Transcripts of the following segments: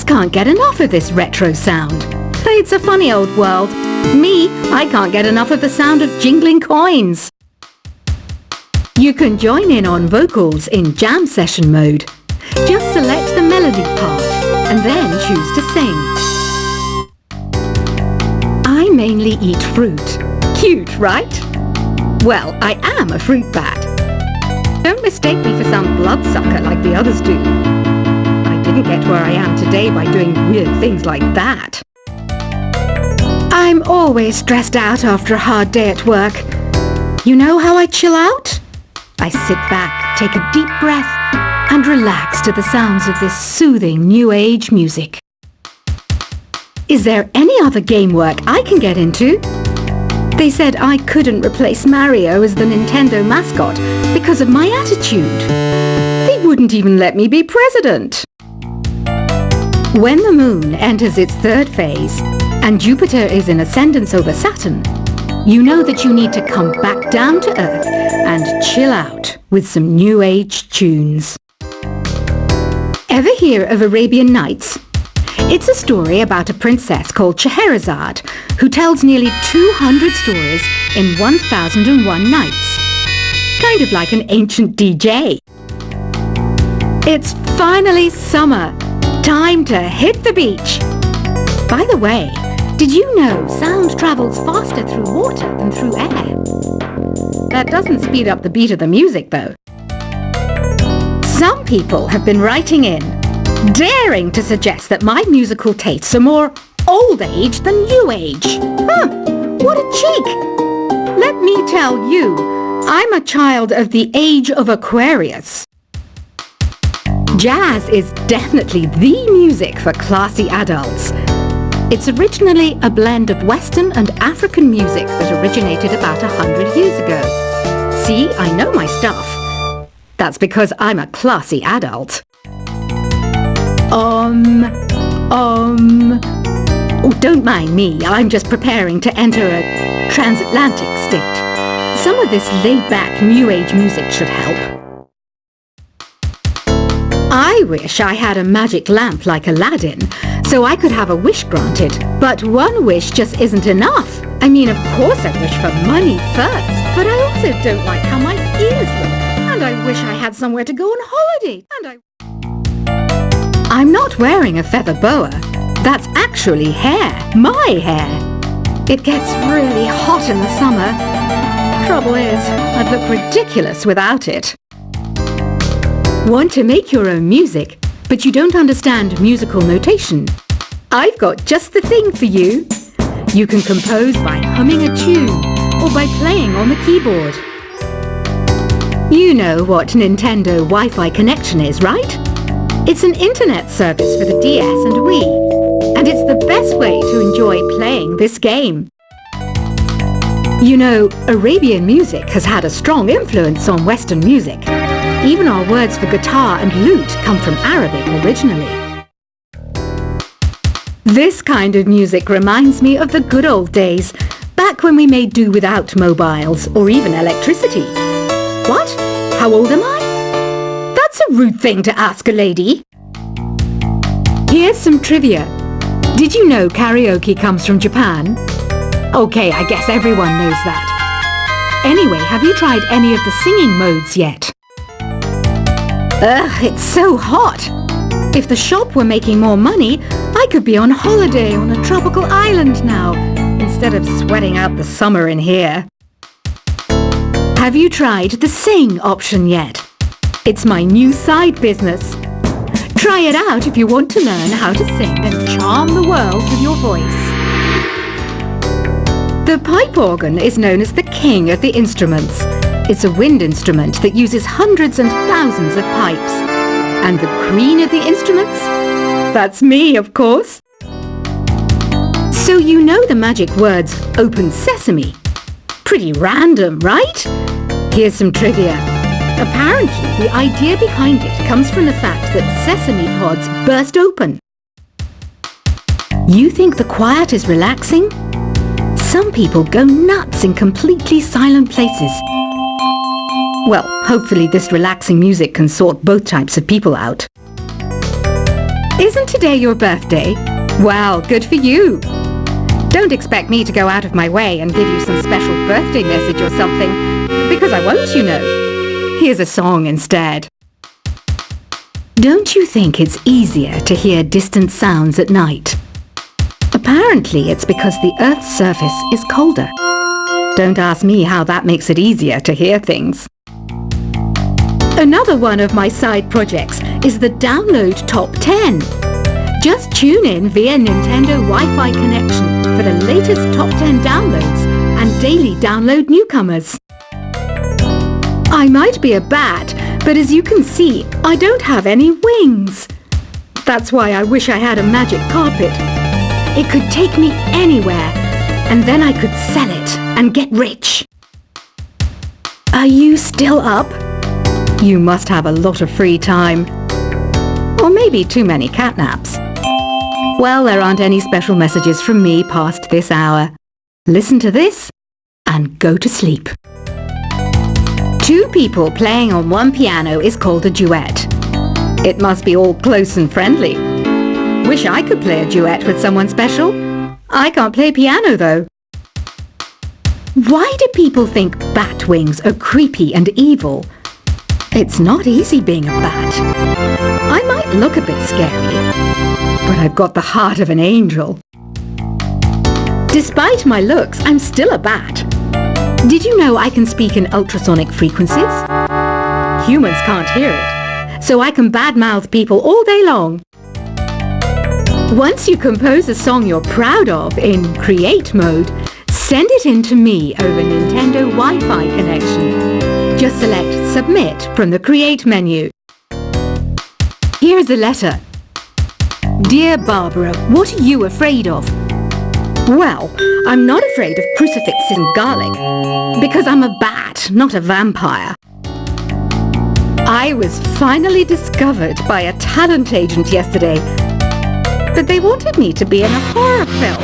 just can't get enough of this retro sound. It's a funny old world. Me, I can't get enough of the sound of jingling coins. You can join in on vocals in jam session mode. Just select the melody part and then choose to sing. I mainly eat fruit. Cute, right? Well, I am a fruit bat. Don't mistake me for some bloodsucker like the others do. I didn't get where I am today by doing weird things like that. I'm always stressed out after a hard day at work. You know how I chill out? I sit back, take a deep breath, and relax to the sounds of this soothing new age music. Is there any other game work I can get into? They said I couldn't replace Mario as the Nintendo mascot because of my attitude. They wouldn't even let me be president. When the moon enters its third phase and Jupiter is in ascendance over Saturn, you know that you need to come back down to Earth and chill out with some new age tunes. Ever hear of Arabian Nights? It's a story about a princess called Scheherazade who tells nearly 200 stories in 1001 nights. Kind of like an ancient DJ. It's finally summer. Time to hit the beach. By the way, did you know sound travels faster through water than through air? That doesn't speed up the beat of the music, though. Some people have been writing in, daring to suggest that my musical tastes are more old age than new age. Huh, what a cheek! Let me tell you, I'm a child of the age of Aquarius. Jazz is definitely the music for classy adults. It's originally a blend of Western and African music that originated about 100 years ago. See, I know my stuff. That's because I'm a classy adult. Oh, don't mind me. I'm just preparing to enter a transatlantic state. Some of this laid-back New Age music should help. I wish I had a magic lamp like Aladdin, so I could have a wish granted. But one wish just isn't enough. I mean, of course I wish for money first, but I also don't like how my ears look. And I wish I had somewhere to go on holiday. I'm not wearing a feather boa. That's actually hair. My hair. It gets really hot in the summer. Trouble is, I'd look ridiculous without it. Want to make your own music, but you don't understand musical notation? I've got just the thing for you. You can compose by humming a tune or by playing on the keyboard. You know what Nintendo Wi-Fi connection is, right? It's an internet service for the DS and Wii, and it's the best way to enjoy playing this game. You know, Arabian music has had a strong influence on Western music. Even our words for guitar and lute come from Arabic originally. This kind of music reminds me of the good old days, back when we made do without mobiles or even electricity. What? How old am I? That's a rude thing to ask a lady. Here's some trivia. Did you know karaoke comes from Japan? Okay, I guess everyone knows that. Anyway, have you tried any of the singing modes yet? Ugh, it's so hot. If the shop were making more money, I could be on holiday on a tropical island now, instead of sweating out the summer in here. Have you tried the sing option yet? It's my new side business. Try it out if you want to learn how to sing and charm the world with your voice. The pipe organ is known as the king of the instruments. It's a wind instrument that uses hundreds and thousands of pipes. And the queen of the instruments? That's me, of course. So you know the magic words "open sesame." Pretty random, right? Here's some trivia. Apparently, the idea behind it comes from the fact that sesame pods burst open. You think the quiet is relaxing? Some people go nuts in completely silent places. Well, hopefully this relaxing music can sort both types of people out. Isn't today your birthday? Well, good for you. Don't expect me to go out of my way and give you some special birthday message or something, because I won't, you know. Here's a song instead. Don't you think it's easier to hear distant sounds at night? Apparently it's because the Earth's surface is colder. Don't ask me how that makes it easier to hear things. Another one of my side projects is the Download Top 10. Just tune in via Nintendo Wi-Fi connection for the latest top 10 downloads and daily download newcomers. I might be a bat, but as you can see, I don't have any wings. That's why I wish I had a magic carpet. It could take me anywhere, and then I could sell it and get rich. Are you still up? You must have a lot of free time. Or maybe too many catnaps. Well, there aren't any special messages from me past this hour. Listen to this and go to sleep. Two people playing on one piano is called a duet. It must be all close and friendly. Wish I could play a duet with someone special. I can't play piano though. Why do people think bat wings are creepy and evil? It's not easy being a bat. I might look a bit scary, but I've got the heart of an angel. Despite my looks, I'm still a bat. Did you know I can speak in ultrasonic frequencies? Humans can't hear it, so I can badmouth people all day long. Once you compose a song you're proud of in Create mode, send it in to me over Nintendo Wi-Fi connection. Just select Submit from the Create menu. Here's a letter. Dear Barbara, what are you afraid of? Well, I'm not afraid of crucifixes and garlic, because I'm a bat, not a vampire. I was finally discovered by a talent agent yesterday, but they wanted me to be in a horror film.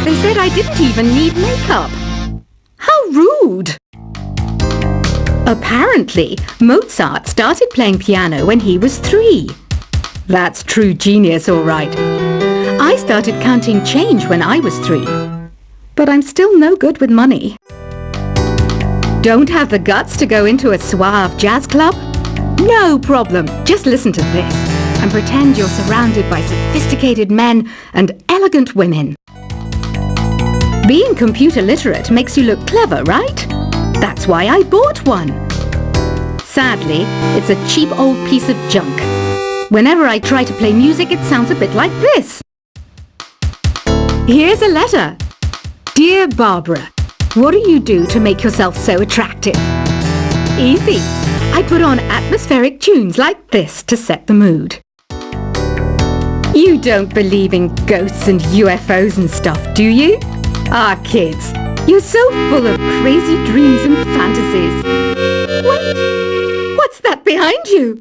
They said I didn't even need makeup. How rude! Apparently, Mozart started playing piano when he was 3. That's true genius, all right. I started counting change when I was 3. But I'm still no good with money. Don't have the guts to go into a suave jazz club? No problem. Just listen to this and pretend you're surrounded by sophisticated men and elegant women. Being computer literate makes you look clever, right? That's why I bought one. Sadly, it's a cheap old piece of junk. Whenever I try to play music, it sounds a bit like this. Here's a letter. Dear Barbara, what do you do to make yourself so attractive? Easy. I put on atmospheric tunes like this to set the mood. You don't believe in ghosts and UFOs and stuff, do you? Ah, kids, you're so full of crazy dreams and fantasies. Wait, what's that behind you?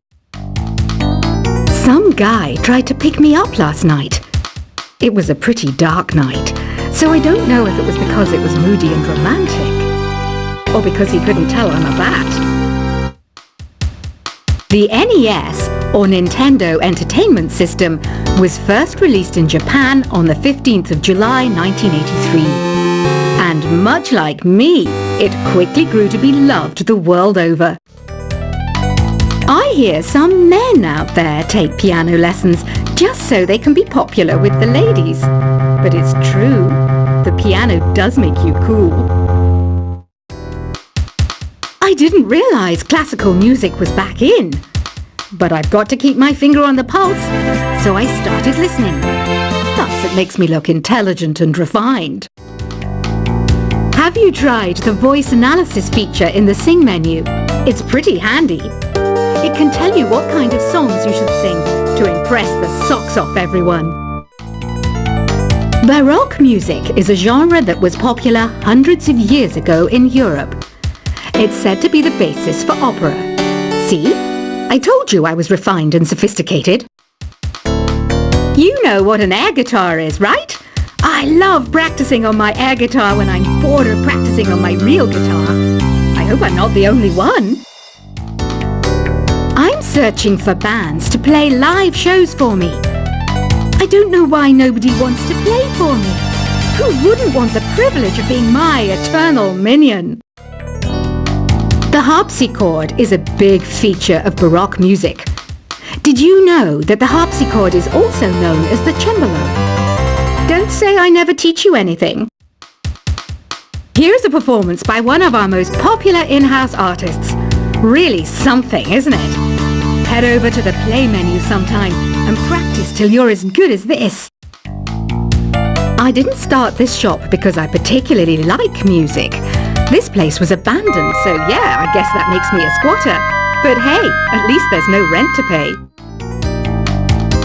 Some guy tried to pick me up last night. It was a pretty dark night, so I don't know if it was because it was moody and romantic, or because he couldn't tell I'm a bat. The NES, or Nintendo Entertainment System, was first released in Japan on the 15th of July 1983. And much like me, it quickly grew to be loved the world over. I hear some men out there take piano lessons just so they can be popular with the ladies. But it's true, the piano does make you cool. I didn't realize classical music was back in. But I've got to keep my finger on the pulse, so I started listening. Thus, it makes me look intelligent and refined. Have you tried the voice analysis feature in the Sing menu? It's pretty handy. It can tell you what kind of songs you should sing to impress the socks off everyone. Baroque music is a genre that was popular hundreds of years ago in Europe. It's said to be the basis for opera. See? I told you I was refined and sophisticated. You know what an air guitar is, right? I love practicing on my air guitar when I'm bored of practicing on my real guitar. I hope I'm not the only one. I'm searching for bands to play live shows for me. I don't know why nobody wants to play for me. Who wouldn't want the privilege of being my eternal minion? The harpsichord is a big feature of Baroque music. Did you know that the harpsichord is also known as the cembalo? Don't say I never teach you anything. Here's a performance by one of our most popular in-house artists. Really something, isn't it? Head over to the play menu sometime and practice till you're as good as this. I didn't start this shop because I particularly like music. This place was abandoned, so yeah, I guess that makes me a squatter. But hey, at least there's no rent to pay.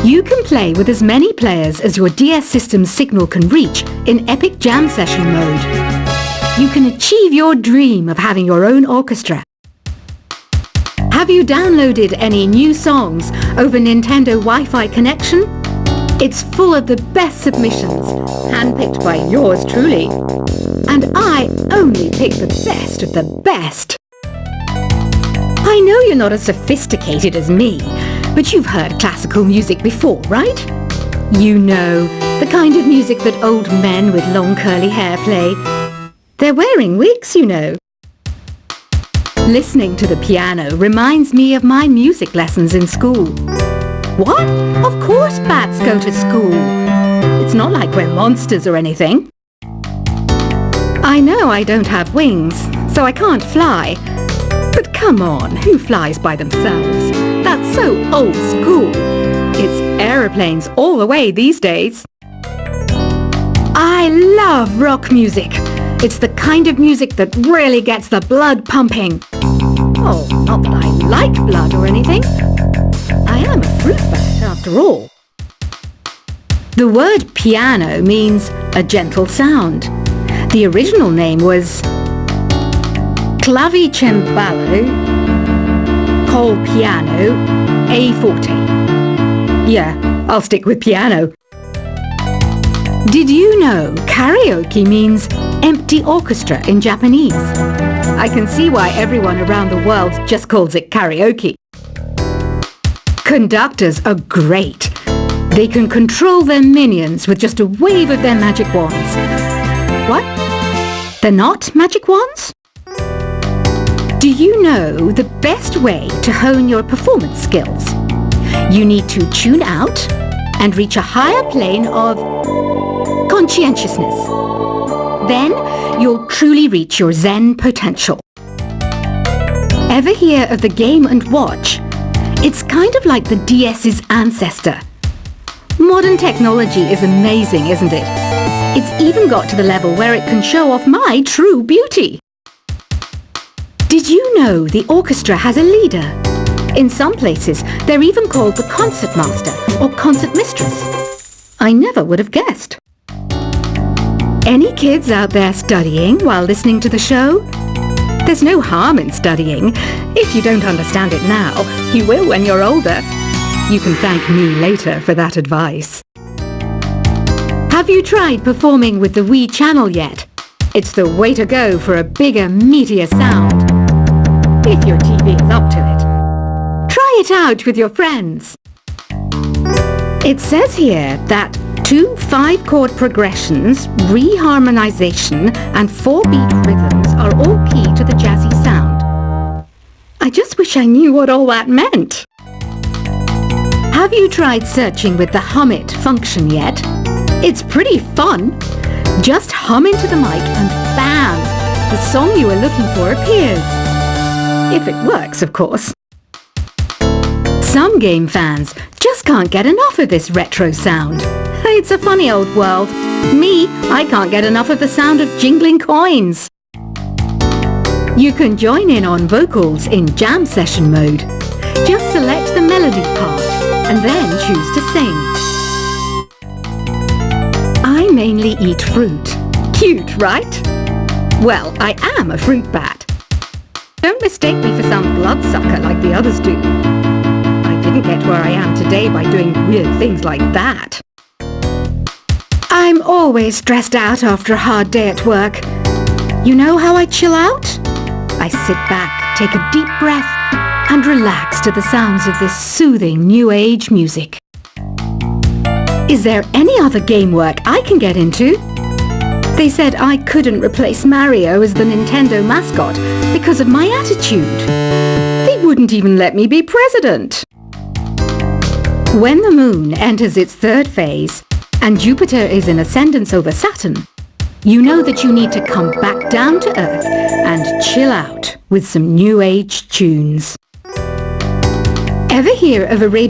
You can play with as many players as your DS system's signal can reach in Epic Jam Session mode. You can achieve your dream of having your own orchestra. Have you downloaded any new songs over Nintendo Wi-Fi connection? It's full of the best submissions, handpicked by yours truly. And I only pick the best of the best. I know you're not as sophisticated as me, but you've heard classical music before, right? You know, the kind of music that old men with long curly hair play. They're wearing wigs, you know. Listening to the piano reminds me of my music lessons in school. What? Of course bats go to school. It's not like we're monsters or anything. I know I don't have wings, so I can't fly. But come on, who flies by themselves? That's so old school. It's aeroplanes all the way these days. I love rock music. It's the kind of music that really gets the blood pumping. Oh, not that I like blood or anything. I am a fruit bat after all. The word piano means a gentle sound. The original name was clavicembalo col piano a forte. Yeah, I'll stick with piano. Did you know karaoke means empty orchestra in Japanese? I can see why everyone around the world just calls it karaoke. Conductors are great. They can control their minions with just a wave of their magic wands. What? They're not magic wands? Do you know the best way to hone your performance skills? You need to tune out and reach a higher plane of conscientiousness. Then you'll truly reach your Zen potential. Ever hear of the Game & Watch? It's kind of like the DS's ancestor. Modern technology is amazing, isn't it? It's even got to the level where it can show off my true beauty. Did you know the orchestra has a leader? In some places, they're even called the concertmaster or concertmistress. I never would have guessed. Any kids out there studying while listening to the show? There's no harm in studying. If you don't understand it now, you will when you're older. You can thank me later for that advice. Have you tried performing with the Wii channel yet? It's the way to go for a bigger, meatier sound. If your TV is up to it. Try it out with your friends. It says here that 2 5-chord progressions, reharmonization, and 4-beat rhythms are all key to the jazzy sound. I just wish I knew what all that meant. Have you tried searching with the Hum It function yet? It's pretty fun. Just hum into the mic and bam! The song you are looking for appears. If it works, of course. Some game fans just can't get enough of this retro sound. It's a funny old world. Me, I can't get enough of the sound of jingling coins. You can join in on vocals in jam session mode. Just select the melody part and then choose to sing. I mainly eat fruit. Cute, right? Well, I am a fruit bat. Don't mistake me for some bloodsucker like the others do. I didn't get where I am today by doing weird things like that. I'm always stressed out after a hard day at work. You know how I chill out? I sit back, take a deep breath, and relax to the sounds of this soothing new age music. Is there any other game work I can get into? They said I couldn't replace Mario as the Nintendo mascot because of my attitude. They wouldn't even let me be president. When the moon enters its third phase and Jupiter is in ascendance over Saturn, you know that you need to come back down to Earth and chill out with some new age tunes. Ever hear of a radio